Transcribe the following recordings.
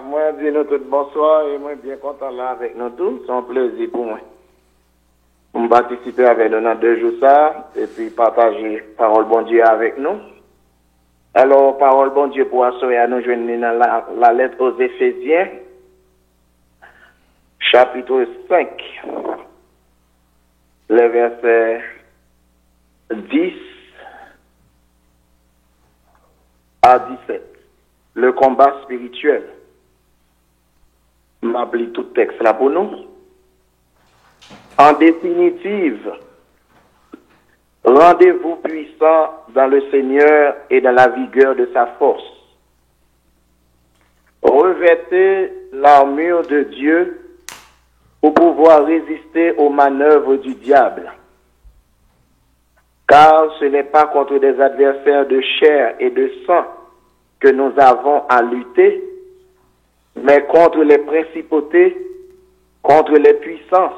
Moi, dis nous tout bonsoir et moi, bien content là avec nous tous. C'est un plaisir pour moi. Pour me participer avec nous dans 2 jours ça et puis partager parole bon Dieu avec nous. Alors, parole bon Dieu pour assurer à nous joindre dans la lettre aux Éphésiens, chapitre 5, le verset 10 à 17. Le combat spirituel. M'applique tout texte là pour nous. En définitive, rendez-vous puissant dans le Seigneur et dans la vigueur de sa force. Revêtez l'armure de Dieu pour pouvoir résister aux manœuvres du diable. Car ce n'est pas contre des adversaires de chair et de sang que nous avons à lutter, mais contre les principautés, contre les puissances,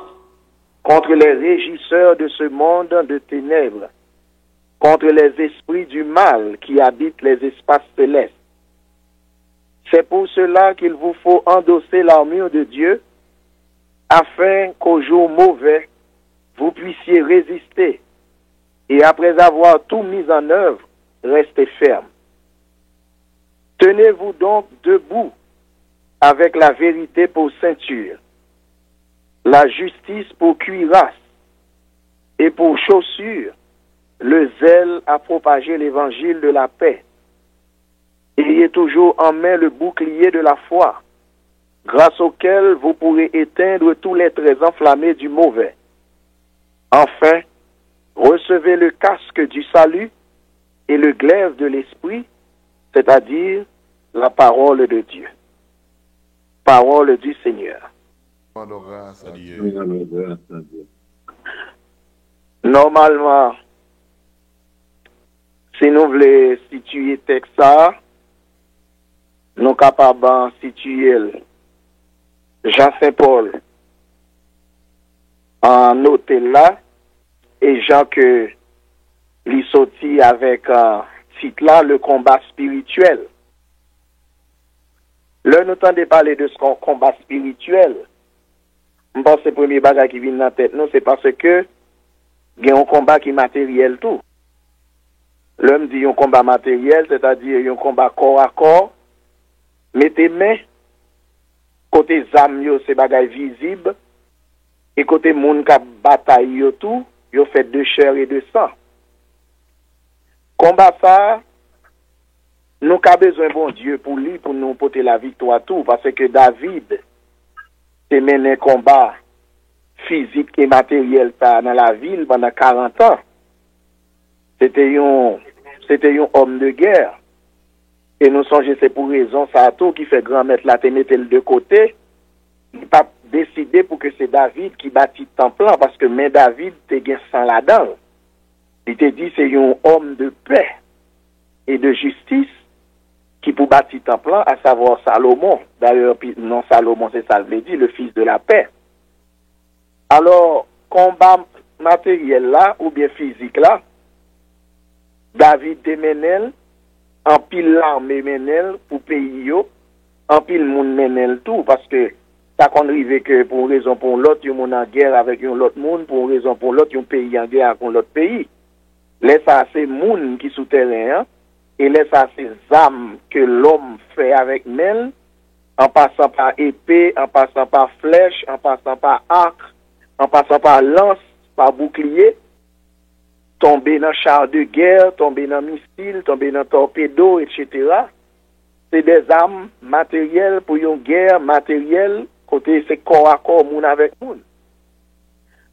contre les régisseurs de ce monde de ténèbres, contre les esprits du mal qui habitent les espaces célestes. C'est pour cela qu'il vous faut endosser l'armure de Dieu, afin qu'au jour mauvais, vous puissiez résister, et après avoir tout mis en œuvre, restez ferme. Tenez-vous donc debout, avec la vérité pour ceinture, la justice pour cuirasse, et pour chaussure, le zèle à propager l'évangile de la paix. Ayez toujours en main le bouclier de la foi, grâce auquel vous pourrez éteindre tous les traits enflammés du mauvais. Enfin, recevez le casque du salut et le glaive de l'esprit, c'est-à-dire la parole de Dieu. Parole du Seigneur. Normalement, si nous voulons situer le texte, nous sommes capables de situer Jean Saint-Paul en hôtel là, et Jean que lui sorti avec un titre là, le combat spirituel. Là, nous entendons parler de ce combat spirituel. Je pense que le premier bagage qui vient dans la tête, c'est parce que il y a un combat qui est matériel tout. L'homme dit un combat matériel, c'est-à-dire un combat corps à corps. Mettez main, côté zam yo, c'est bagage visible, et côté moun qui bataille yo tout, yo fait de chair et de sang. Combat ça, nous avons besoin de bon Dieu pour lui, pour nous porter la victoire tout, parce que David s'est mené un combat physique et matériel dans la ville pendant 40 ans. C'était un homme de guerre. Et nous songeons, c'est pour raison, ça tout qui fait grand mettre la mettre de côté. Il n'a pas décidé pour que c'est David qui bâtit le temple, parce que mais David était sans là-dedans. Il te dit c'est un homme de paix et de justice qui pour bâtir le temple, à savoir Salomon. D'ailleurs, non Salomon, c'est ça le dit, le fils de la paix. Alors, combat matériel là, ou bien physique là, David te menel, en pile l'armée menel pour pays yo, en pile moun menel tout, parce que ça qu'on arrive que pour une raison pour l'autre, yon moun en guerre avec un autre monde, pour une raison pour l'autre, yon pays en guerre avec l'autre pays. Laisse ça c'est moun qui souterrain, et laisse ça c'est âmes que l'homme fait avec mel, en passant par épée, en passant par flèche, en passant par arc, en passant par lance, par bouclier, tomber dans char de guerre, tomber dans missile, tomber dans torpedo, etc. C'est des armes matérielles pour une guerre matérielle, côté c'est corps à corps, moun avec moun.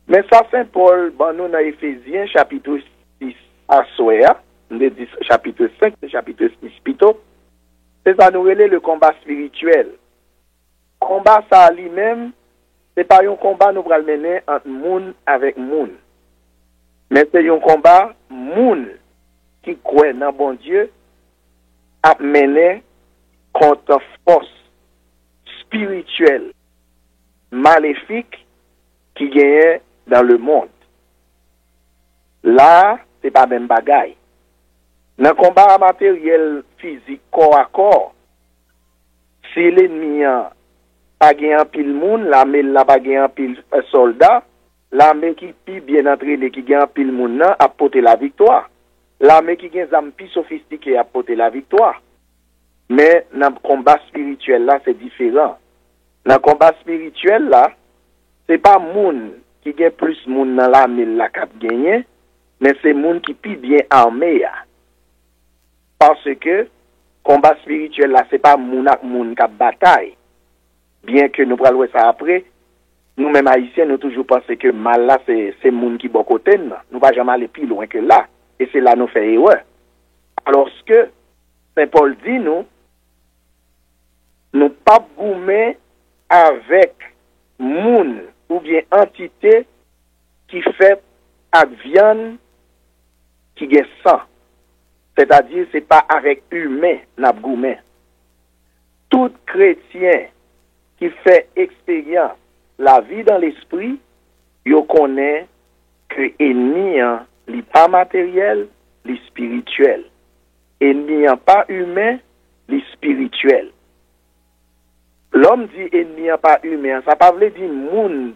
Mais ça, Saint Paul, bon, nous dans Éphésiens, chapitre 6 à Soya, chapitre 5, chapitre 6 plutôt, c'est ça nous relève le combat spirituel. Combat ça lui-même, c'est pas un combat nous pral mener entre moun avec moun. Mais c'est un combat moun qui croit dans bon Dieu à mener contre force spirituelle maléfique qui gagne dans le monde. Là, c'est pas même bagaille. Dans le combat matériel physique corps à corps, si l'ennemi a pas gen pile moun, l'armée la pas gen pile soldat, l'armée qui pi bien entraîné qui gen pile moun nan a porter la victoire. L'armée qui gen zam pi sophistiqué a porter la victoire. Mais dans le combat spirituel là, c'est différent. Dans le combat spirituel là, c'est pas moun qui gen plus moun dans l'armée la cap gagné, mais c'est moun qui pi bien armé. Parce que combat spirituel là, c'est pas moun ak moun cap bataille. Bien que nous parlons ça après, nous-mêmes haïtiens, nous toujours pensons que mal là, c'est moun qui bon côté. Nous pas jamais aller plus loin que là. Et c'est là nous faisons erreur. Alors ce que Saint Paul dit, nous pas goumer avec moun ou bien entité qui fait avec viande qui gagne sang. C'est-à-dire, c'est pas avec humain, n'a goumer. Tout chrétien qui fait expérience la vie dans l'esprit, yo connaît que ennemi n'est pas matériel, li spirituel. Ennemi pas humain, li spirituel. L'homme dit ennemi pas humain, ça pas veut dire moun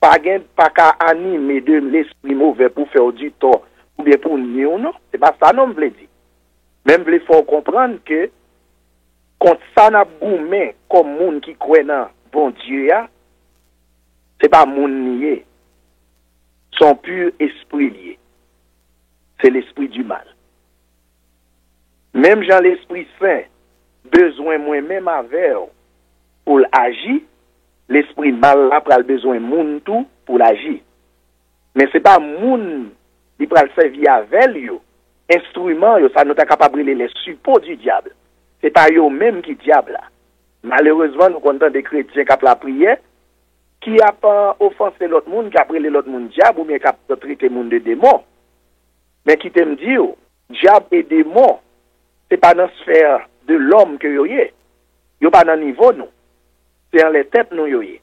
pas qu'à animer de l'esprit mauvais pour faire du tort ou bien pour nier ou non, c'est pas ça non veut dire. Même il faut comprendre que quand ça n'a goumé comme moun qui croit dans bon Dieu ya, c'est pas moun nié. Son pur esprit lié. C'est l'esprit du mal. Même Jean l'Esprit Saint, besoin moi-même avec pour agir, l'esprit mal là pral besoin moun tout pour l'agir. Mais c'est pas moun qui pral servir avec yo, instrument yo, ça nous est capable de les suppôts du diable. C'est pas eux même qui diable là. Malheureusement, nous comptons des chrétiens qui ont la prière, qui a pas offensé l'autre monde, qui a pris l'autre monde diable, ou bien qui a traité le monde de démon. Mais qui t'aime dire, diable et démon, c'est pas dans la sphère de l'homme que vous avez. Vous pas dans le niveau, nous. C'est dans les têtes, nous, vous avez.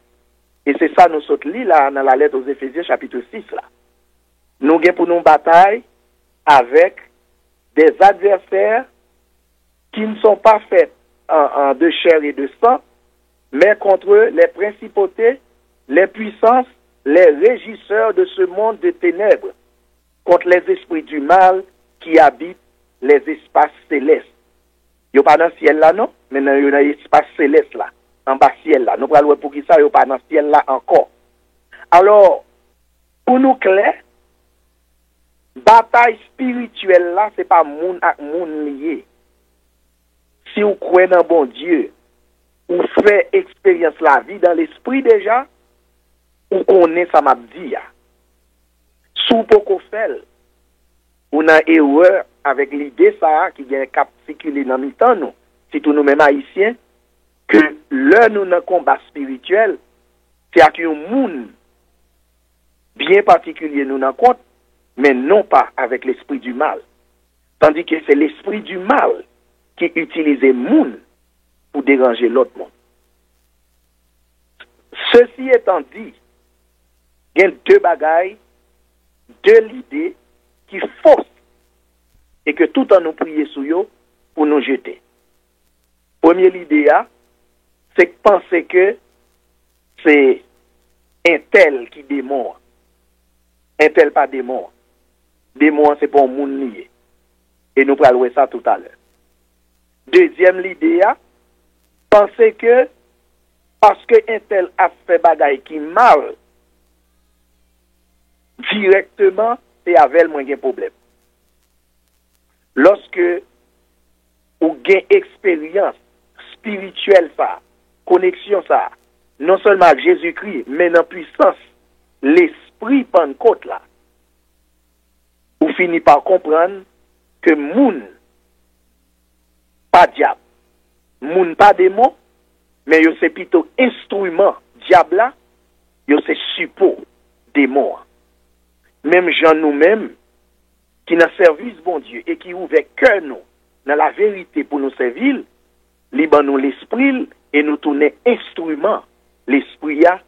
Et c'est ça, nous sommes là, dans la lettre aux Éphésiens, chapitre 6, là. Nous avons pour nous bataille avec des adversaires qui ne sont pas faits de chair et de sang, mais contre les principautés, les puissances, les régisseurs de ce monde de ténèbres, contre les esprits du mal qui habitent les espaces célestes. Yo pas dans le ciel là, non? Mais dans l'espace céleste là, en bas ciel là. Nous parlons pour qui ça, yo pas dans le ciel là encore. Alors, pour nous clair, bataille spirituelle là, c'est pas moun ak moun lié. Si vous croyez dans bon Dieu, ou fait expérience la vie dans l'esprit déjà, ou connaît ça m'a dit. Sous poko fait, on a erreur avec l'idée ça qui vient cap circuler dans le temps nous, si tous nous mêmes haïtiens, que là nous dans combat spirituel, c'est à un monde bien particulier nous dans compte, mais non pas avec l'esprit du mal. Tandis que c'est l'esprit du mal qui utilise moun pour déranger l'autre monde. Ceci étant dit, il y a deux bagailles, deux l'idée qui forcent et que tout en nous prier sur eux pour nous jeter. Première idée, c'est que penser que c'est un tel qui démon. Un tel pas démon. Démon, c'est pour un monde lié. Et nous parlerons ça tout à l'heure. Deuxième l'idée, penser que parce que un tel a fait bagaille qui mal, directement, c'est avec le moins problème. Lorsque ou gain expérience spirituelle ça, connexion ça, non seulement avec Jésus-Christ, mais dans puissance, l'esprit Pentecôte là, ou finit par comprendre que moun pas diable, moun pas démon, mais yo c'est plutôt instrument diable là, yo c'est suppôt démon. Même gens nous-mêmes qui dans service bon Dieu et qui ouvre cœur nous dans la vérité pour nous servir, liban nous l'esprit et nous tourner instrument l'esprit a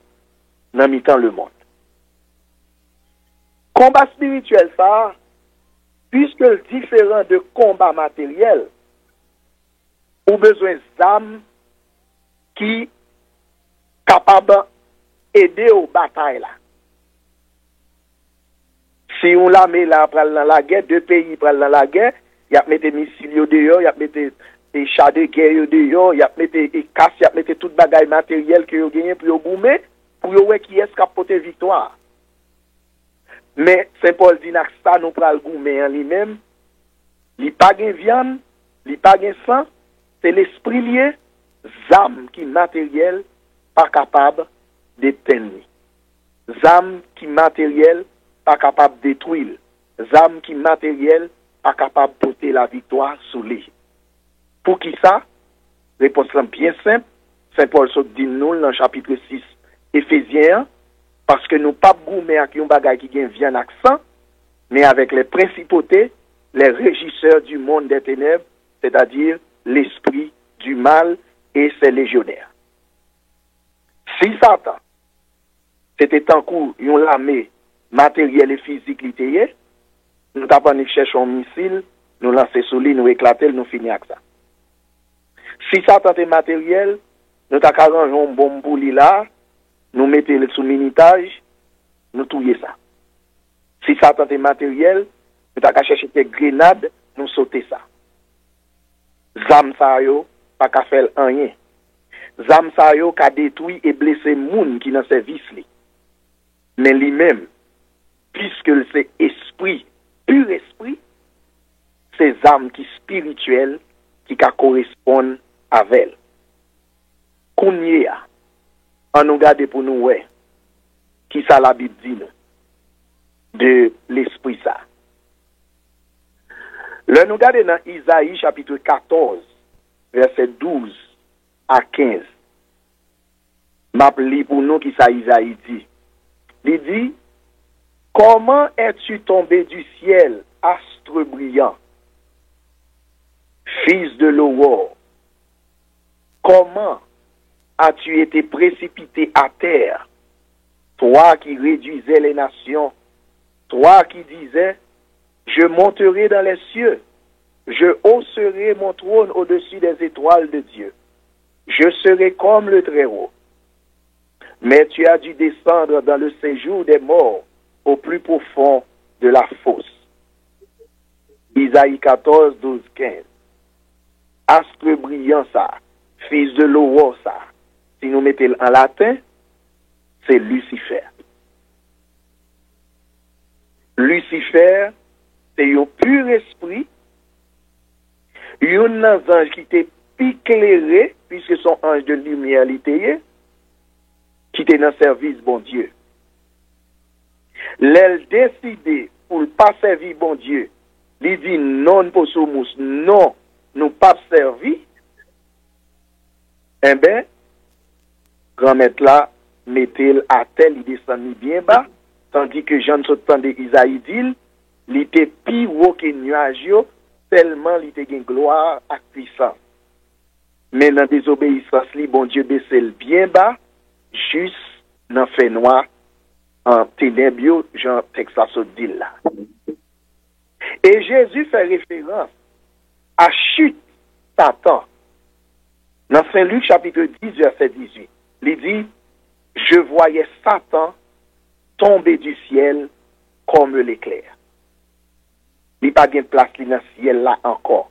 dans mi-temps le monde. Combat spirituel ça, puisque le différent de combat matériel, ou besoin d'âme qui capable d'aider aux batailles là. Si on la met là, pral dans la guerre, deux pays pral dans la guerre, y a mettre missiles dehors, y a mettre des chars de guerre dehors, y a mettre des casse, y a mettre tout bagage matériel que yo gagné pour yo goumer, pour yo ouais qui est capable victoire. Mais Saint Paul dit que ça nous pral goumer en lui-même, li pas gen viande, li pas gen sang, c'est l'esprit lié, zam qui matériel pas capable d'éteindre. Zam qui matériel pas capable de détruire. Zam qui matériel pas capable de porter la victoire sous lui. Pour qui ça? Réponse bien simple. Saint Paul se dit nous dans chapitre 6 Éphésiens, parce que nous pas goumer avec un bagage qui gagne viande accent, mais avec les principautés, les régisseurs du monde des ténèbres, c'est-à-dire l'esprit du mal et ses légionnaires. Si Satan, c'était en cours, une l'armée matériel et physique littéraire, nous t'apprenons chercher un missile, nous lancer sur lui, nous éclater, nous finir avec ça. Si Satan est matériel, nous t'arrangeons un bombe pour lui là, nous mettons sous minitage, nous touiller ça. Si Satan est matériel, nous t'arrangeons chercher des grenades, nous sauter ça. Zam sa yo, pas qu'à faire rien. Zam sa yo qu'a détruit et blessé moun qui dans service li. Mais lui-même, puisque c'est esprit, pur esprit, c'est âmes qui spirituelles qui correspondent avec elle. Kounye a, on nous garde pour nous, ouais, qui ça la Bible dit nous, de l'esprit ça. Le nous garde dans Isaïe chapitre 14, verset 12 à 15. M'appli pour nous qui ça Isaïe dit. Il dit, comment es-tu tombé du ciel, astre brillant, fils de l'aurore? Comment as-tu été précipité à terre, toi qui réduisais les nations, toi qui disais, je monterai dans les cieux, je hausserai mon trône au-dessus des étoiles de Dieu, je serai comme le Très-Haut. Mais tu as dû descendre dans le séjour des morts, au plus profond de la fosse. Isaïe 14, 12, 15. Astre brillant ça, fils de l'aurore ça. Si nous mettons en latin, c'est Lucifer. Lucifer, c'est un pur esprit, un ange qui était éclairé, puisque son ange de lumière l'était, qui était dans le service bon Dieu. L'elle décidé pour ne pas servir bon Dieu, il dit non pour somos, non, nous pas servir. Eh bien, grand-maître là, mettez-le à terre, il descend bien bas, tandis que Jean s'entendait Isaïe dit, il était pire que nuage, tellement il était une gloire et puissance. Mais dans la désobéissance, bon Dieu baissait bien bas, juste dans le fait noir, en ténèbres, Jean Texas dit là. Et Jésus fait référence à chute Satan. Dans Saint Luc chapitre 10, verset 18, il dit, je voyais Satan tomber du ciel comme l'éclair. Il n'y a pas de place dans le ciel là encore.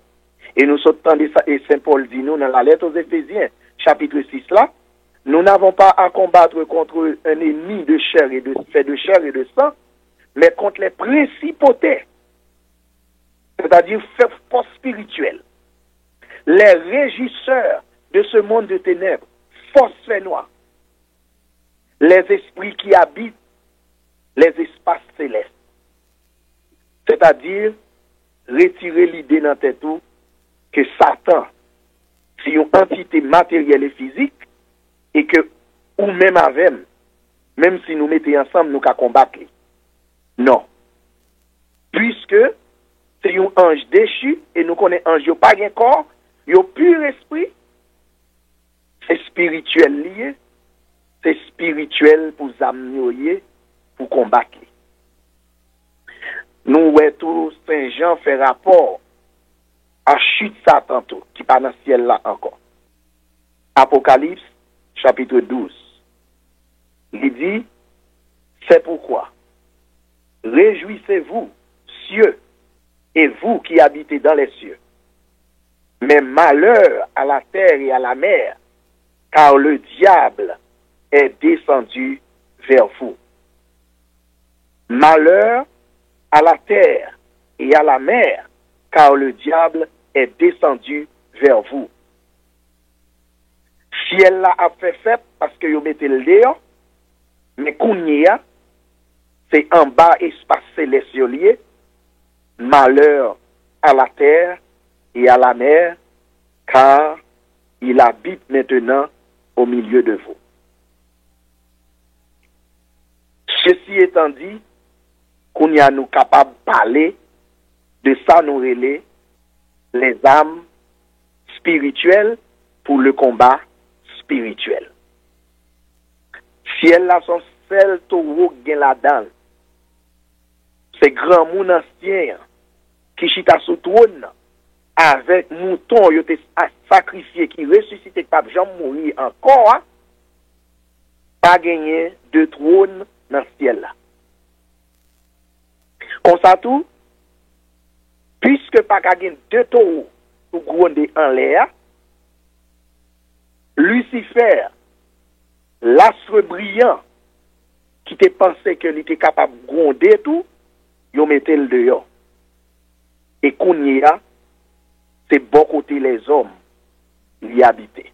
Et nous sommes ça, et Saint Paul dit nous dans la lettre aux Éphésiens, chapitre 6 là, nous n'avons pas à combattre contre un ennemi de chair et de sang, mais contre les principautés, c'est-à-dire forces spirituelles, les régisseurs de ce monde de ténèbres, forces noires, les esprits qui habitent les espaces célestes. C'est-à-dire, retirer l'idée dans tête tout que Satan, c'est une entité matérielle et physique, et que, ou même avec, même si nous mettons ensemble, nous qu'à combattre. Non. Puisque, c'est un ange déchu, et nous connaissons ange, il n'y a pas de corps, il y a pur esprit, c'est spirituel lié, c'est spirituel pour amener, pour combattre. Nous, ouais, tout Saint Jean fait rapport à chute Satan, qui n'est pas dans le ciel là encore. Apocalypse, chapitre 12. Il dit, c'est pourquoi, réjouissez-vous, cieux, et vous qui habitez dans les cieux. Mais malheur à la terre et à la mer, car le diable est descendu vers vous. Malheur à la terre et à la mer, car le diable est descendu vers vous. Ciel là a fait parce que vous mettez le dehors, mais Kounia, c'est en bas espace céleste lié. Malheur à la terre et à la mer, car il habite maintenant au milieu de vous. Ceci étant dit, qu'on y a nous capables de parler de ça nous relais les âmes spirituelles pour le combat spirituel. Si elles là sont celles taureaux gen la dedans, c'est grand moun ancien qui chita sous trône avec mouton yo te sacrifié qui ressuscité pas jamais mourir encore, hein? Pas gagner de trône dans le ciel là. Comme ça tout, puisque pas gagner deux taureaux pour gronder en l'air, Lucifer, l'astre brillant, qui te pensait qu'il était capable de gronder tout, il mettait le dehors. Et qu'on y a, c'est bon côté les hommes y habiter.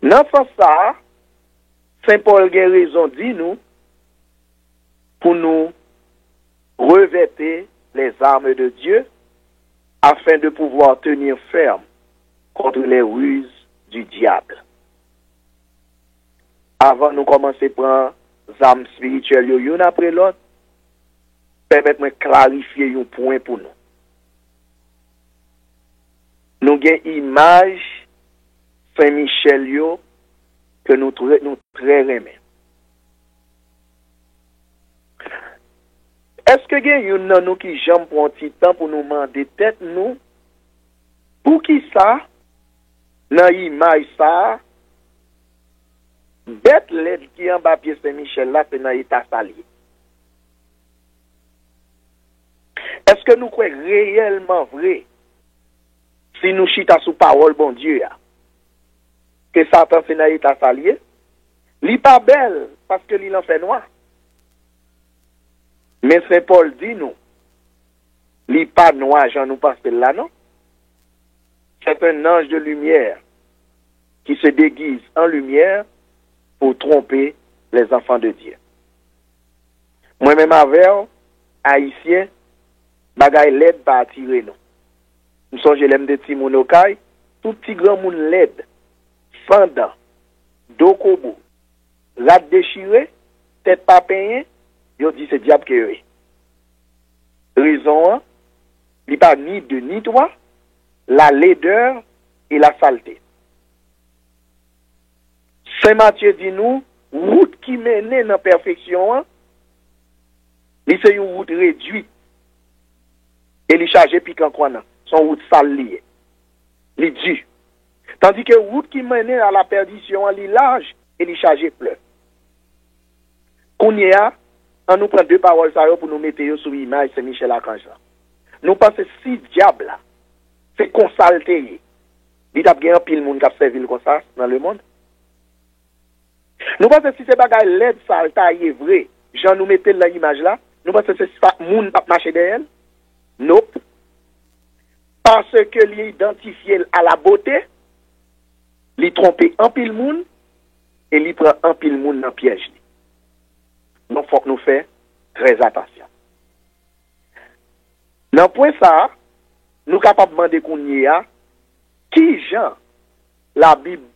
Dans ce sens ça, Saint Paul a raison dit nous pour nous revêter les armes de Dieu afin de pouvoir tenir ferme contre les ruses du diable. Avant de commencer à prendre les armes spirituelles une après l'autre, permettez-moi de clarifier un point pour nous. Nous avons une image Saint-Michel que nous très aimons. Est-ce que il y a un nous qui jambe pour un petit temps pour nous demander tête nous pour qui ça dans l'image ça bête l'aide qui en bas pied Saint-Michel là c'est dans l'état salier. Est-ce que nous croyons réellement vrai si nous chita sous parole bon Dieu que Satan c'est dans l'état salier? Li pas belle parce que l'il en fait noir. Mais Saint Paul dit nous, li pas noir, j'en nous pense là, non? C'est un ange de lumière qui se déguise en lumière pour tromper les enfants de Dieu. Moi-même avec haïtien, bagay l'aide pas attirer nous. Nous sommes l'aime de Timounokay, tout petit grand monde l'aide, sans dents, dokobo, rat déchiré, tête pas peignée, yo dit c'est diable que est. Raison, il pas ni de ni toi, la laideur et la saleté. Saint Matthieu dit nous, route qui mène dans la perfection, c'est une route réduite. Et il charge piquant quoi non, son route sale liée. Il dit. Tandis que route qui mène à la perdition, elle est large et il charge pleuve. Qu'on y a, on nous prend deux paroles pour nous mettre sur l'image de Michel Archange. Nous pensons si diable là, c'est consalté. Il y a bien un pile monde qui a servi comme ça dans le monde. Nous pensons si c'est bagay l'aide ça est vrai, Jean nous mettait dans l'image là, nous pensons que c'est monde pas marcher derrière. Nope. Parce que lui identifié à la beauté, lui tromper un pile monde et lui prend un pile monde dans piège. Donc, il faut que nous fassions très attention. Dans le point ça, nous sommes capables de demander qu'on y a, qui Jean, la Bible,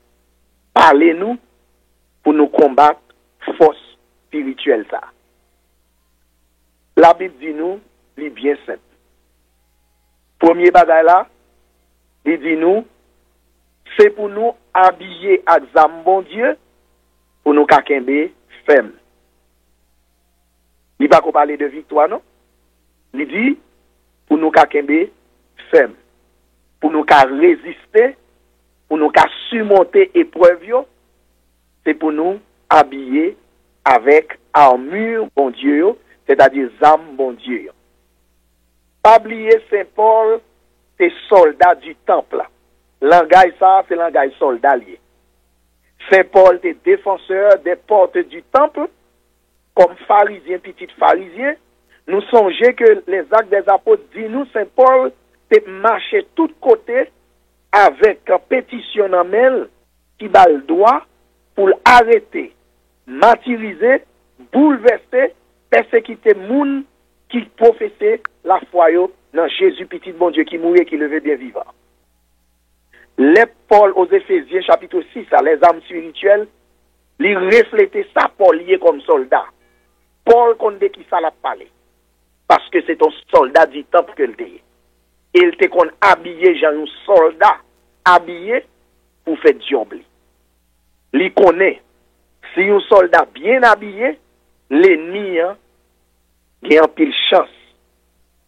parle nous pour nous combattre force spirituelle ça. La Bible dit nous, c'est bien simple. Premier bagay là, il dit nous, c'est pour nous habiller à zam bon Dieu, pour nous kakembe ferme. Il ne va pas parler de victoire, non? Il dit, pour nous kakembe ferme, pour nous résister pour nous surmonter épreuve, c'est pour nous habiller avec armure, bon Dieu, c'est-à-dire âme, bon Dieu. Pas oublier Saint Paul, c'est soldat du temple. Langage ça, c'est langage soldat lié. Saint Paul était défenseur des portes du temple, comme pharisien, petit pharisien. Nous songeons que les actes des apôtres disent nous, Saint Paul, c'est marcher tout côté avec un pétition en main qui bat le droit pour arrêter, martyriser, bouleverser, persécuter moun qui professait la foi dans Jésus petit bon Dieu qui mourait qui levait bien vivant. Les Paul aux Éphésiens chapitre 6 les âmes spirituelles, il reflétait ça Paul lié comme soldat. Paul connaît qui ça l'a parlé parce que c'est un soldat du temple que était. Il était qu'on habillé genre un soldat habillé pour faire job. Il connaît si un soldat bien habillé, l'ennemi a un pile chance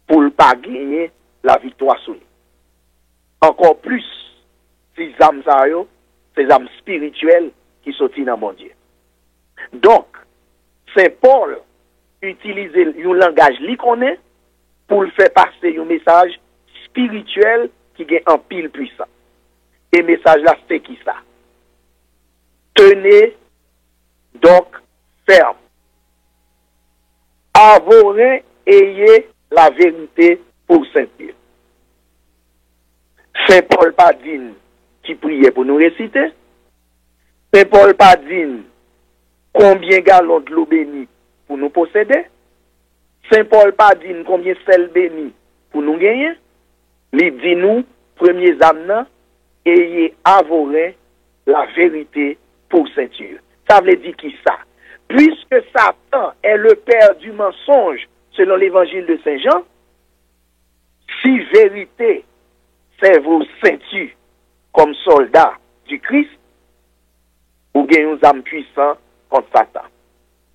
pour ne pas gagner la victoire sur lui. Encore plus, ces âmes, ces âmes spirituelles qui sont dans mon Dieu. Donc, Saint Paul utilise un langage qu'il connaît pour faire passer un message spirituel qui a un pile puissant. Et le message là, c'est qui ça? Tenez donc ferme. À vos reins, ayez la vérité pour Saint-Pierre. Saint Paul pas dit qui priait pour nous réciter. Saint Paul pas dit combien gallons de l'eau bénie pour nous posséder. Saint Paul pas dit combien sel béni pour nous gagner. Il dit nous, premiers âmes, ayez à vos reins la vérité pour ceinture. Ça veut dire qui ça? Puisque Satan est le père du mensonge, selon l'évangile de Saint Jean, si vérité c'est vos ceintures comme soldats du Christ, vous gagnez une âme puissante contre Satan.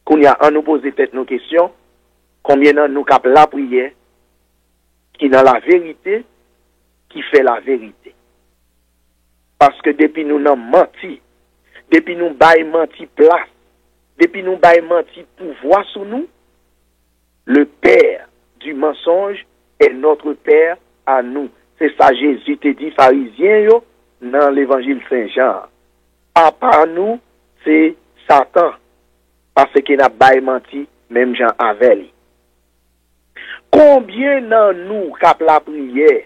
Quand il y a un nous poser peut-être nos questions, combien de nous cap la prière qui dans la vérité, qui fait la vérité. Parce que depuis nous n'avons menti, depuis nous bail menti place, depuis nous bail menti pouvoir sur nous, le père du mensonge est notre père à nous. C'est ça Jésus te dit pharisien yo dans l'évangile Saint-Jean. Papa à nous, c'est Satan. Parce qu'il n'a pas menti, même Jean avait. Combien dans nous cap la prière?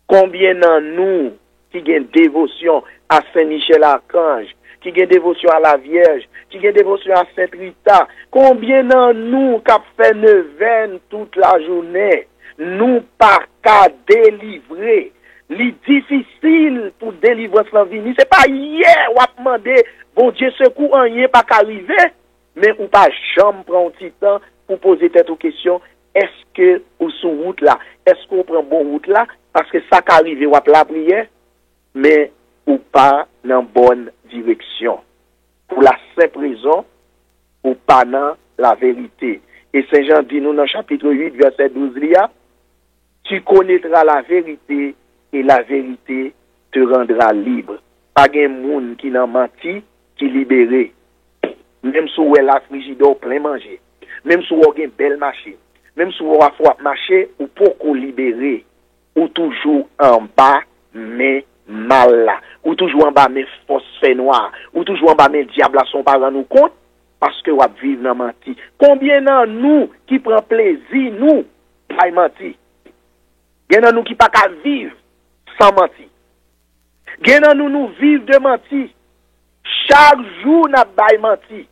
Combien dans nous qui ont dévotion à Saint-Michel Archange, qui ont dévotion à la Vierge, qui ont dévotion à Sainte Rita? Combien dans nous qui fait neuvaine toute la journée? Nous pas qu'à délivrer. C'est difficile pour délivrer sans venir. C'est pas hier ou a demandé, bon Dieu secours en hier pas qu'arriver, mais ou pas jamais prendre un petit temps pour poser tête aux questions. Est-ce que ou sous route là? Est-ce qu'on prend bon route là? Parce que ça qu'arrive ou la prière, mais ou pas dans bonne direction. Pour la simple raison, ou pas dans la vérité. Et Saint Jean dit nous dans chapitre 8, verset 12, tu connaîtras la vérité et la vérité te rendra libre. Pas de monde qui n'a menti, qui libéré. Même si vous avez la frigidaire plein manger, même si vous avez une belle machine, même si vous avez froid marché, ou pour qu'on libérer, ou toujours en bas, mais mal là, ou toujours en bas, mais phosphé noir, ou toujours en bas, mais diable à son parent nous compte, parce que vous vivez dans menti. Combien de nous qui prend plaisir, nous, pas menti? Il y en a nous qui pas qu'à vivre sans mentir. Il y en a nous vivons de mentir. Chaque jour, nous avons menti.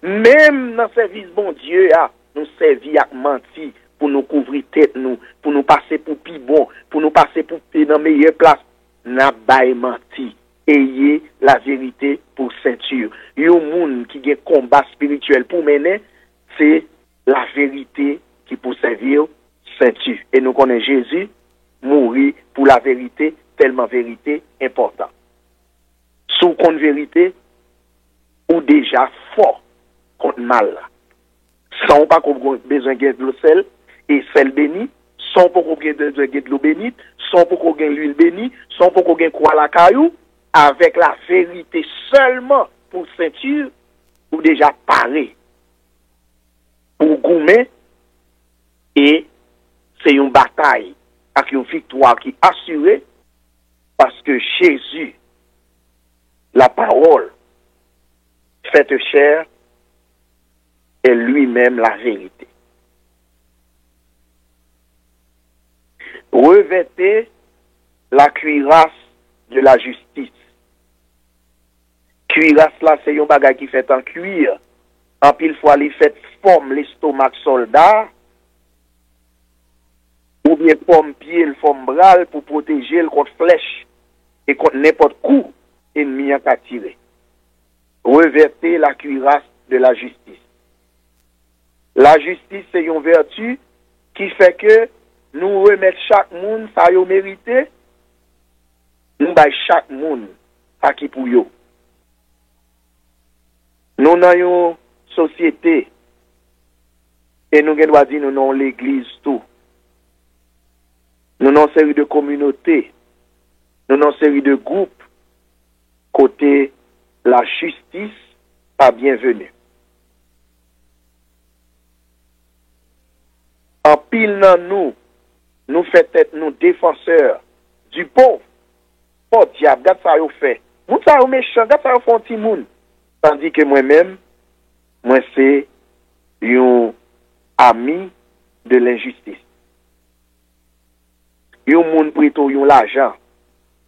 Même dans le service bon Dieu, nous servons à mentir pour nous couvrir tête, nous, pour nous passer pour plus bon, pour nous passer pour dans meilleure place. Nous avons menti. Ayez la vérité pour ceinture. Il y a un monde qui a un combat spirituel pour mener, c'est la vérité qui peut servir ceinture. Et nous connaissons Jésus mourir pour la vérité, tellement vérité important. Sous contre vérité, ou déjà fort contre mal. Sans pas qu'on besoin de l'eau sel et sel béni, sans pas qu'on besoin de l'eau bénite, sans pour qu'on gagne l'huile bénie, sans pour qu'on gagne quoi la caillou, avec la vérité seulement pour ceinture, ou déjà paré pour goumer, et c'est une bataille avec une victoire qui est assurée, parce que Jésus, la parole, faite chair, est lui-même la vérité. Revêtez la cuirasse de la justice. Cuirasse là, c'est un bagage qui fait en cuir. En pile fois, il fait forme l'estomac soldat, ou bien forme pied, forme bras pour protéger le contre flèche et contre n'importe coup ennemi à tirer. Revêtez la cuirasse de la justice. La justice, c'est une vertu qui fait que nous remettons chaque monde ça y mérité, nous baillons chaque monde à qui pour yo. Nous avons une société et nous devons dire nous avons l'église tout. Nous avons une série de communautés, nous avons une série de groupes côté la justice pas bienvenue. En pile dans nous fait être nous défenseurs du pauvre. Oh diable, regarde ça yo fait. Moun ça yo méchant, regarde ça yo font ti moun. Tandis que moi-même, moi c'est un ami de l'injustice. Yon moun prito yon l'argent,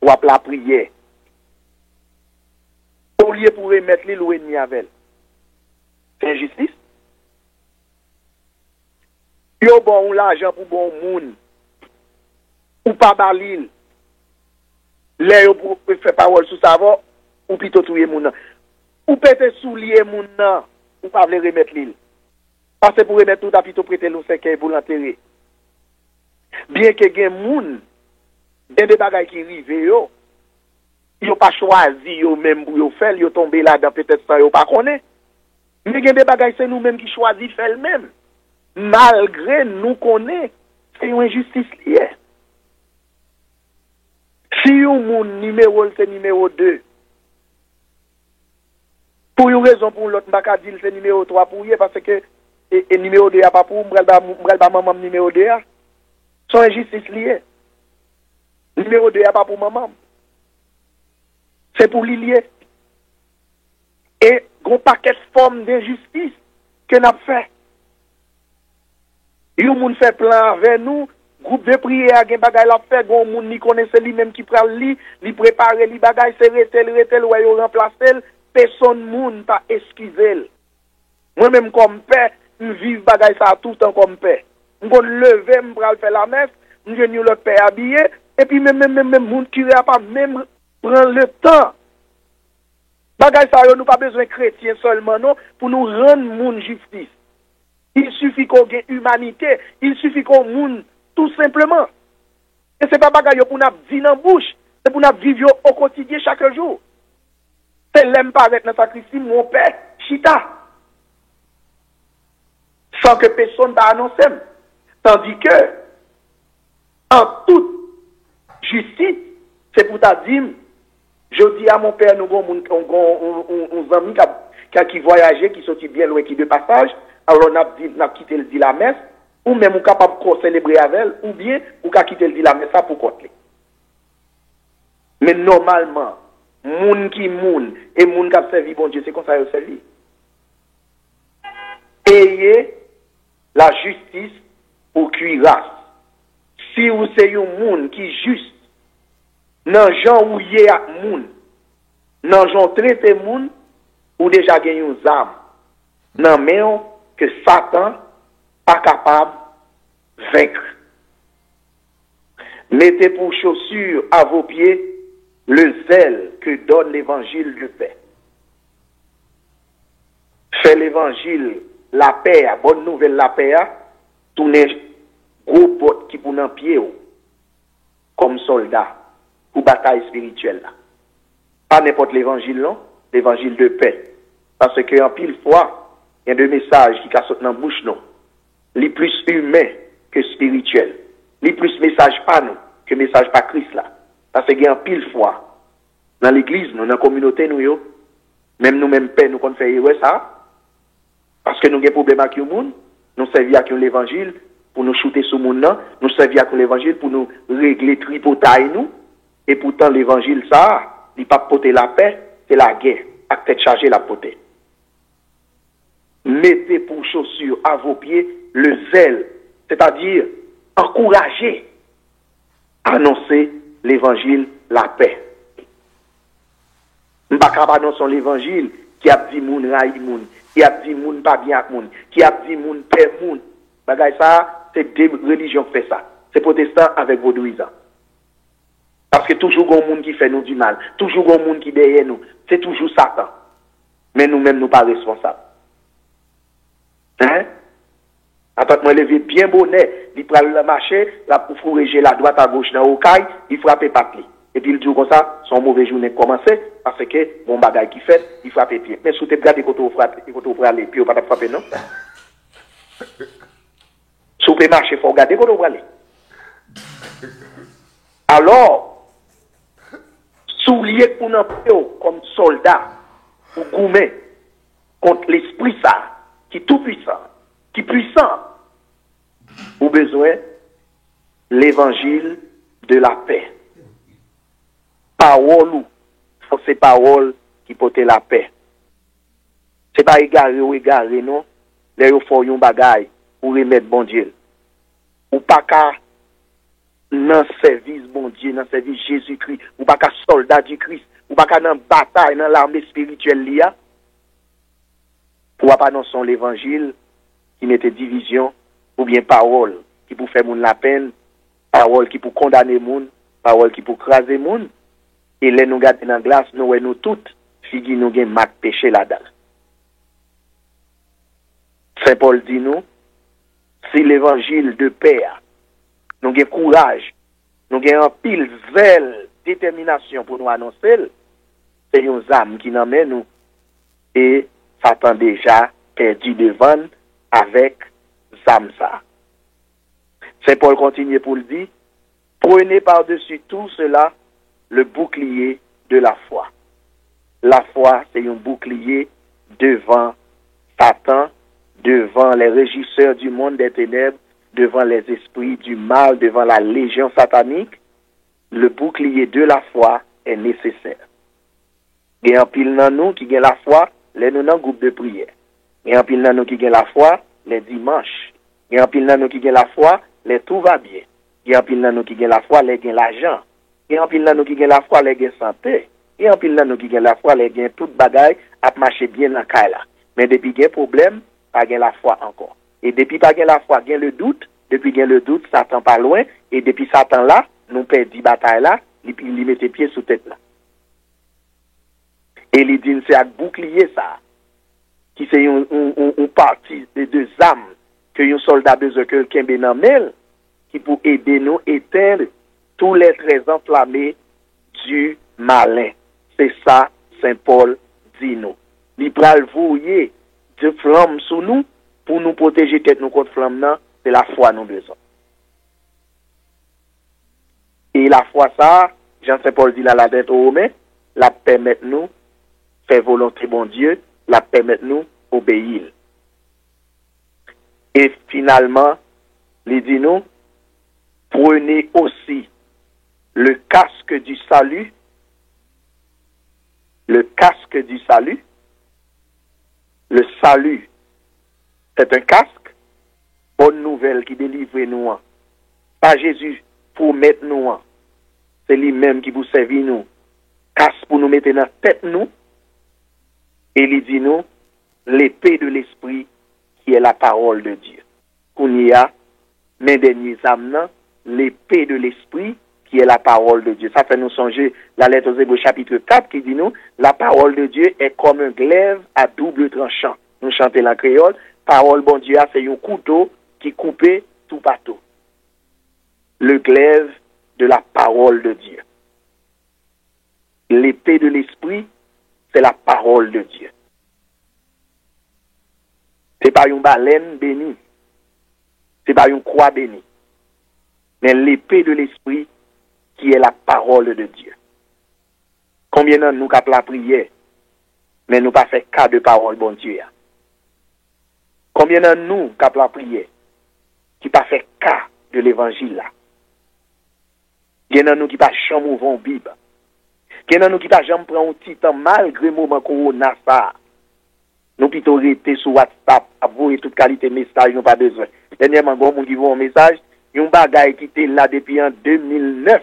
ou ap la prière. Au lieu pour remettre l'île ou ennemi avec. C'est injustice. Yo bon l'argent pour bon moun. Ou pas balil. Là yo pour faire parole sous savon ou plutôt touyer moun. Ou péter soulier moun nan, ou pas vle remettre l'île. Parce que pour remettre tout à plutôt prêter l'eau c'est pour l'enterrer. Bien que gen moun den de bagay qui rive yo pas choisi yo même pour yo faire, yo tomber là dans peut-être ça yo pas connaît. Mais gen de bagay c'est nous même qui choisi faire même. Malgré nous connaît, c'est une injustice liée. Si yon moun numéro c'est numéro 2. Pour une raison pour l'autre m'pa ka dire c'est numéro 3 pour y parce que et numéro 2 a pas pour m'bral ba maman numéro 2 a. Son injustice liée. Numéro 2 a pas pour maman. C'est pour lier. Et gros paquet de formes d'injustice que n'a fait. Yon moun fait plan avec nous, groupe de prière gen bagay la fait, gon moun ni connaisse lui même qui pral li préparer li bagay c'est retel ou yo remplacer, personne moun pas excuser. Moi même comme père, me vivre bagay ça tout le temps comme père. M'gon lever m'pral faire la messe, m'gen l'autre père habillé et puis même moun qui a pas même prendre le temps. Bagay ça yo nous pas besoin chrétien seulement non pour nous rendre moun justice. Il suffit qu'on ait humanité, il suffit qu'on moun tout simplement. Et c'est pas bagay pour nous dire dans bouche, c'est pour nous vivre au quotidien chaque jour. C'est l'aime paraître dans sacrifice mon père chita. Sans que personne ne annonce. Tandis que en toute justice, c'est pour ta dire, je dis à mon père nous avons un ami qui voyageait, qui sortit bien loin, qui de passage. Alors, on a quitté le dit la messe, ou même on est capable de célébrer avec elle, ou bien on a quitté le dit la messe pour côté. Mais normalement, moun qui moun, et moun qui a servi bon Dieu, c'est comme ça qu'il a servi. Ayez la justice au cuirasse. Si vous êtes un moun qui juste, nan jan ou yé ak moun, nan jan traité moun, ou déjà gagné une arme, nan men que Satan pas capable de vaincre. Mettez pour chaussure à vos pieds le zèle que donne l'évangile de paix. Fait l'évangile la paix, bonne nouvelle la paix, tournez gros potes qui pour nan pied comme soldat pour bataille spirituelle là. Pas n'importe l'évangile non, l'évangile de paix. Parce que en pile fois, il y a deux messages qui sortent dans la bouche, non. Les plus humains que spirituels. Les plus messages pas nous que message pas Christ là. Parce qu'il y a un pile fois dans l'église, dans la communauté, nous, même nous-mêmes, père, nous qu'on fait ça. Parce que nous avons des problèmes avec le monde, nous servons avec l'évangile pour nous shooter sur le monde, nous servons avec l'évangile pour nous régler tripotaille nous. Et pourtant, l'évangile, ça, il pas porter la paix, c'est la guerre, à tête chargée la porter. Mettez pour chaussures à vos pieds le zèle, c'est-à-dire encourager, annoncer l'évangile, la paix. M'baka annoncer l'évangile qui a dit moun raï moun, qui a dit moun pas bien avec moun, qui a dit moun père moun. Bagay ça, c'est deux religions qui fait ça. C'est protestant avec vaudouisant. Parce que toujours un monde qui fait nous du mal, toujours un monde qui derrière nous, c'est toujours Satan. Mais nous-mêmes, nous pas responsables. Hein? Attends, moi, lever bien bonnet, il prend le marché, là, pour fourrer la droite à gauche dans le caille, il frappe papier. Et puis, il dit comme ça, son mauvais journée commencé, parce que, bon bagage qui fait, il frappe pied. Mais si tu regardes quand tu frappes, quand tu frappes, puis on va pas frapper, non? Si tu marcher, il faut regarder quand tu frappes. Alors, soulier pour nous comme soldat, ou gourmet, contre l'esprit ça, qui est tout puissant, qui est puissant, ou besoin l'évangile de la paix. Parole ou, c'est parole qui porte la paix. C'est pas égaré ou égaré, non? Les gens font un bagay pour remettre bon Dieu. Ou pas qu'à dans service bon Dieu, dans service Jésus-Christ, ou pas qu'à soldat du Christ, ou pas qu'à dans bataille, dans l'armée spirituelle liya. Pour pas annoncer l'évangile qui mette division, ou bien parole qui pour faire moun la peine, parole qui pour condamner moun, parole qui pour craser moun. Et là, nous gardons dans la glace, nous toutes, figi nous gen mat péché là-dedans. Saint Paul dit nous, si l'évangile de paix, nous avons courage, nous avons un pile zèle, détermination pour nous annoncer, c'est une âme qui nous mène nous, et Satan déjà perdu devant avec Zamsa. Saint Paul continue pour le dire, prenez par-dessus tout cela le bouclier de la foi. La foi, c'est un bouclier devant Satan, devant les régisseurs du monde des ténèbres, devant les esprits du mal, devant la légion satanique. Le bouclier de la foi est nécessaire. Il y a un pile dans nous qui a la foi, les nous dans groupe de prière. Il y a un pile dans nous qui a la foi, les dimanches. Il y a un pile dans nous qui a la foi, les tout va bien. Il y a un pile dans nous qui a la foi, les gain l'argent. Il y a un pile dans nous qui a la foi, les gain santé. Il y a un pile dans nous qui a la foi, les gain toute bagaille à marcher bien dans la là. Mais depuis qu'il y a problème, pas gain la foi encore. Et depuis pas gain la foi, gain le doute. Depuis gain le doute, Satan pas loin. Et depuis Satan là, nous perdons bataille là, il met les pieds sous tête là. Et il dit, c'est un bouclier ça, qui c'est une partie de deux âmes que un soldat besoin que quelqu'un benamel, qui pour aider nous éteindre tous les traits enflammés du malin. C'est ça, Saint Paul dit nous. Il pral vouiller de flammes sous nous pour nous protéger tête nous contre flamme là, c'est la foi nous besoin. Et la foi ça, Jean-Saint Paul dit là la dette aux Romains, la permet nous faire volonté bon Dieu, la permet nous obéir. Et finalement, il dit nous, prenez aussi le casque du salut, le casque du salut. Le salut, c'est un casque, bonne nouvelle qui délivre nous. Pas Jésus pour mettre nous. C'est lui-même qui vous servir nous. Casque pour nous mettre dans la tête nous. Et il dit nous, l'épée de l'esprit qui est la parole de Dieu. Qu'on y a, mes derniers âmes, l'épée de l'esprit qui est la parole de Dieu. Ça fait nous songer la lettre aux Hébreux chapitre 4 qui dit nous, la parole de Dieu est comme un glaive à double tranchant. Nous chantons en créole, parole bon Dieu, c'est un couteau qui coupe tout partout. Le glaive de la parole de Dieu. L'épée de l'esprit, c'est la parole de Dieu. C'est pas une baleine bénie. C'est pas une croix bénie. Mais l'épée de l'esprit, qui est la parole de Dieu. Combien de nous avons la prière, mais nous pas fait cas de parole, bon Dieu. Combien de nous avons la prière, qui pas fait cas de l'évangile là. Il y en a nous qui pas jamais ouvert une Bible. Il y en a nous qui pas jamais prendre un petit temps malgré le moment corona ça. Nous plutôt rester sur WhatsApp, avouer toute qualité message, nous pas besoin. Dernièrement, bon monde qui voit un message, il y a un bagage qui était là depuis en 2009.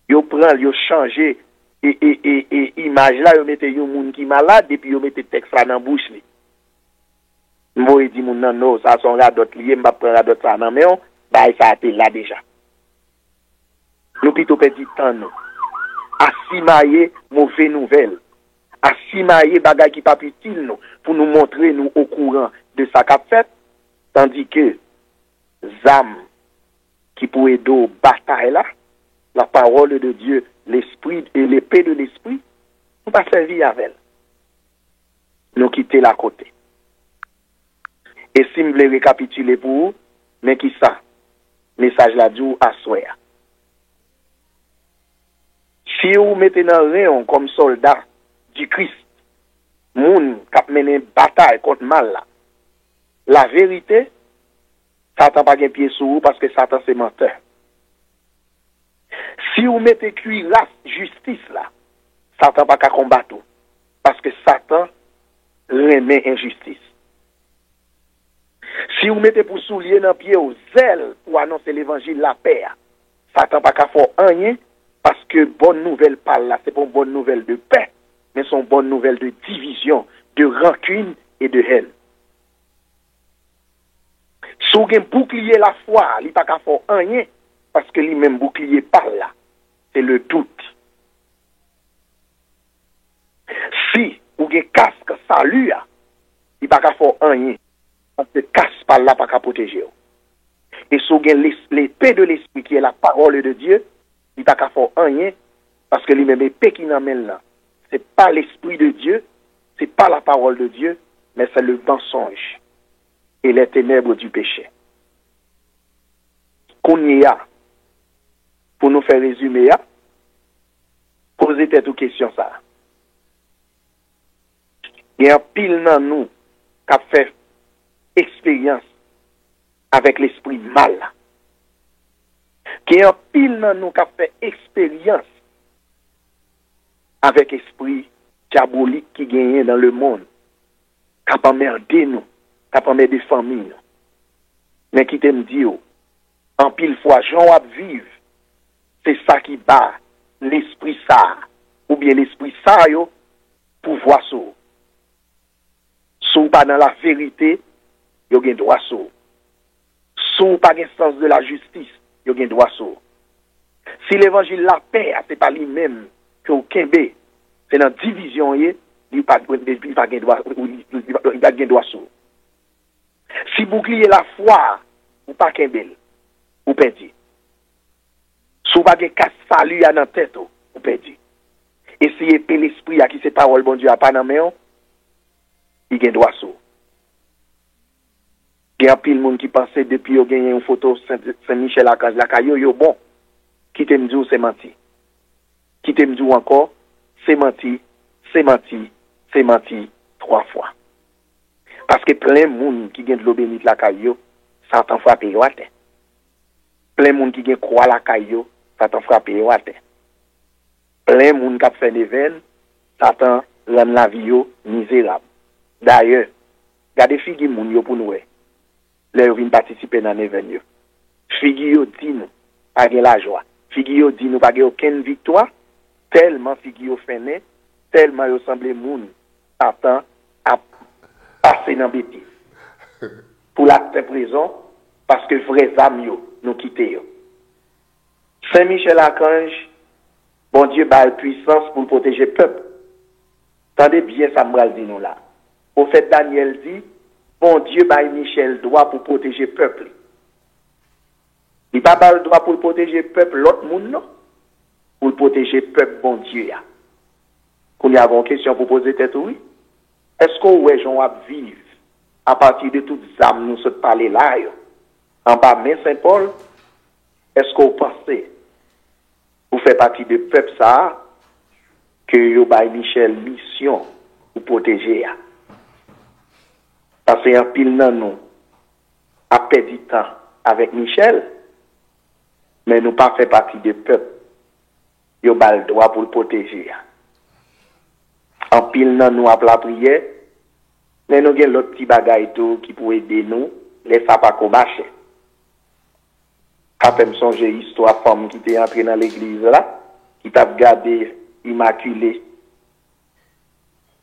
Yo prend, yo changé et image là, yo mette un monde qui malade et puis yo mette texte là dans bouche li. Moi dit moun nan non, ça son là d'autres lié, m'a prendre d'autres ça nan mais on, bah ça a été là déjà. Nous plutôt perdre temps nous. Assimailler mauvaise nouvelle. Assimailler bagay qui pas utile nous pour nous montrer nous au courant de ça qu'a fait tandis que zam qui pour aider bataille là, la parole de Dieu, l'esprit et l'épée de l'esprit, nous pas servir avec elle. Nous quitter la côté. Et si vous voulez récapituler pour vous, mais qui ça? Message là du à soi. Si vous mettez dans le rayon comme soldat du Christ, moun qui mené une bataille contre mal là, la vérité, Satan pas un pied sur vous parce que Satan c'est menteur. Si vous mettez cuirasse justice là, Satan pas qu'à combattre parce que Satan remet injustice. Si vous mettez pour soulier dans pied au zèle pour annoncer l'évangile la paix, Satan pas qu'à faire rien parce que bonne nouvelle parle là, c'est pas une bonne nouvelle de paix, mais c'est une bonne nouvelle de division, de rancune et de haine. Si vous avez bouclier la foi, il n'y a pas qu'à faire rien parce que lui-même bouclier parle là, c'est le doute. Si vous avez casque salut, il n'y a pas qu'à faire rien parce que casque par là, pas qu'à protéger. Et si vous avez l'épée de l'esprit qui est la parole de Dieu, il n'y a pas qu'à faire rien parce que lui-même épée qui n'amène là, c'est pas l'esprit de Dieu, c'est pas la parole de Dieu, mais c'est le mensonge et les ténèbres du péché. Qu'on y a, pour nous faire résumer, posez cette question ça. Il y a un pile dans nous qui a fait expérience avec l'esprit mal. Il y a un pile dans nous qui a fait expérience avec l'esprit diabolique qui gagne dans le monde, qui a emmerdé nous, qui a emmerdé des familles. Mais qui t'aime dire, en pile fois, Jean à vivre, c'est ça qui bat l'esprit ça, ou bien l'esprit ça, yo, pour voir ça. Si pas dans la vérité, yo gen droit ça. Si pas dans le sens de la justice, yo gen droit ça. Si l'évangile la paix, c'est pas lui-même que au Kembe, c'est dans division, il pas gen droit ça. Si bouclier la foi, ou pas Kembe, ou perdu. Si vous n'avez pas de salut dans la tête, vous perdez. Et si vous l'esprit à qui c'est parole, bon Dieu, à pas dans la main, il y a un droit sur. Il y a un pile de monde qui pensait depuis qu'il y a une photo Saint-Michel à la caillou, bon, qui te me dit c'est menti. Qui te me dit encore, c'est menti, c'est menti, c'est menti 3 fois. Parce que plein de monde qui gagne de l'eau bénite la caillou, ça t'en frappe et plein de monde qui gagne croix la caillou, Satan frappe yo à terre. Plein de monde qui fait des veines, Satan rend la vie misérable. D'ailleurs, regardez figi moun yo pour nous. Leur vinn participer dans l'événement. Figi yo dit nous pas la joie. Figi yo dit nous pas aucune victoire, tellement figi yo fait tellement yo semble moun Satan a passé dans bêtise. Pour la prison parce que vrais âmes yo nous quitté yo. Saint-Michel Archange, bon Dieu, a la puissance pour protéger le peuple. Tendez bien ça me dit nous là. Au fait, Daniel dit, bon Dieu, Michel droit pour protéger le peuple. Il n'y a pas le droit pour protéger le peuple, l'autre monde, non. Pour protéger le peuple, bon Dieu. Qu'on y a une question pour poser tête, oui. Est-ce qu'on ouais, j'en va vivre à partir de toutes les âmes, nous se parler là, en bas, mais Saint-Paul? Est-ce qu'on pense Vous faites partie de peuple ça, que yo bay Michel mission pour protéger. Parce qu'un pile nan nous a perdu du temps avec Michel, mais nous pas fait partie de peuple. Yo ba le droit pour le protéger. En pile nan nous a la prière, mais nous avons l'autre petit bagay tout qui peut aider nous, les ça pas combattre. Après me songer histoire femme qui était entrée dans l'église là, qui t'a gardé immaculé.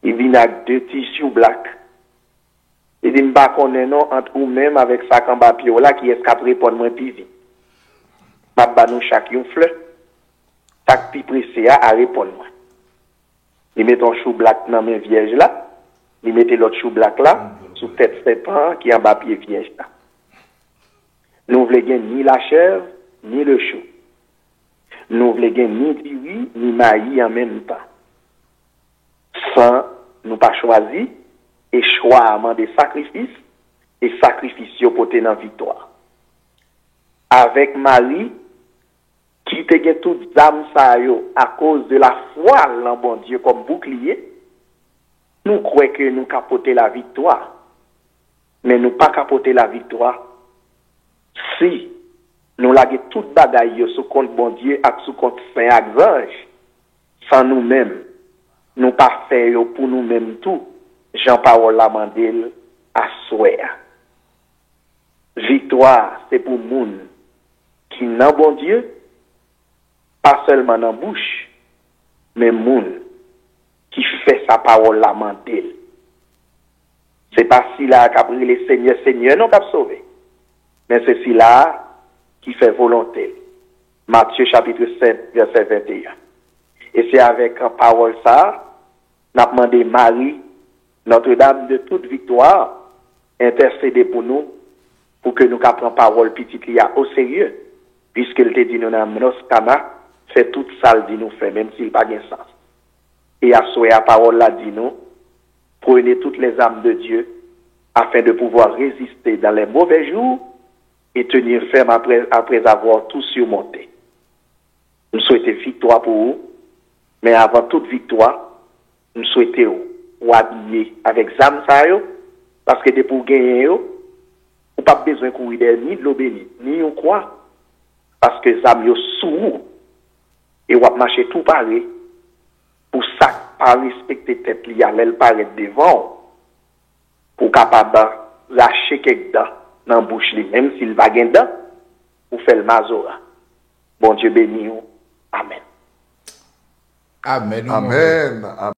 Il vient avec 2 tissus blancs. Il dit m'pa connaît non entre ou même avec ça en papier là qui est capable répondre moins plus vite. M'a ba nous chaque une fleur. Chaque pi pressé à répondre moi. Il met ton chou blanc dans main vierge là, il mettait l'autre chou blanc là sous tête serpent qui en papier vierge là. Nous voulons gagner ni la chèvre, ni le chou. Nous voulons gagner ni kiwi, ni maïs en même temps. Sans nous pas choisir, et choix des sacrifices, et sacrifices pour tenir victoire. Avec Marie, qui te gagné toutes âmes ça yo à cause de la foi en bon Dieu comme bouclier, nous croyons que nous capoter la victoire. Mais nous pas capoter la victoire si nous laguons toute bagaille sous compte bon Dieu et sous compte saint ange sans nous-mêmes nous pas faire pour nous-mêmes tout Jean-Paul Lamandel à souhait. Victoire c'est pour moun qui n'a bon Dieu pas seulement dans bouche mais moun qui fait sa parole Lamandel. C'est pas si là qu'a pris les Seigneur non qu'a sauvé. Mais c'est celui-là qui fait volonté. Matthieu chapitre 7, verset 21. Et c'est avec la parole ça, nous avons demandé Marie, Notre-Dame de toute victoire, intercéder pour nous, pour que nous prenions parole petite au sérieux, puisqu'elle te dit nous dans Noskana, fait toute ça dit nous fait, même s'il n'a pas de sens. Et à souhait la parole là dit nous, prenez toutes les âmes de Dieu, afin de pouvoir résister dans les mauvais jours, et tenir ferme après avoir tout surmonté. Nous souhaitons victoire pour vous, mais avant toute victoire, nous souhaitons ou habiller avec zam sa yo, parce que pour gagner yo, ou pas besoin de courir ni de l'eau bénite, ni on croit, parce que zam yo sous et ou marcher tout pareil, pour ça, pas respecter tête li, elle paraît devant, pour capable lâcher quelque dents dans la bouche, même s'il va gagner dedans, ou fait le mazora. Bon Dieu béni. Amen. Amen. Amen.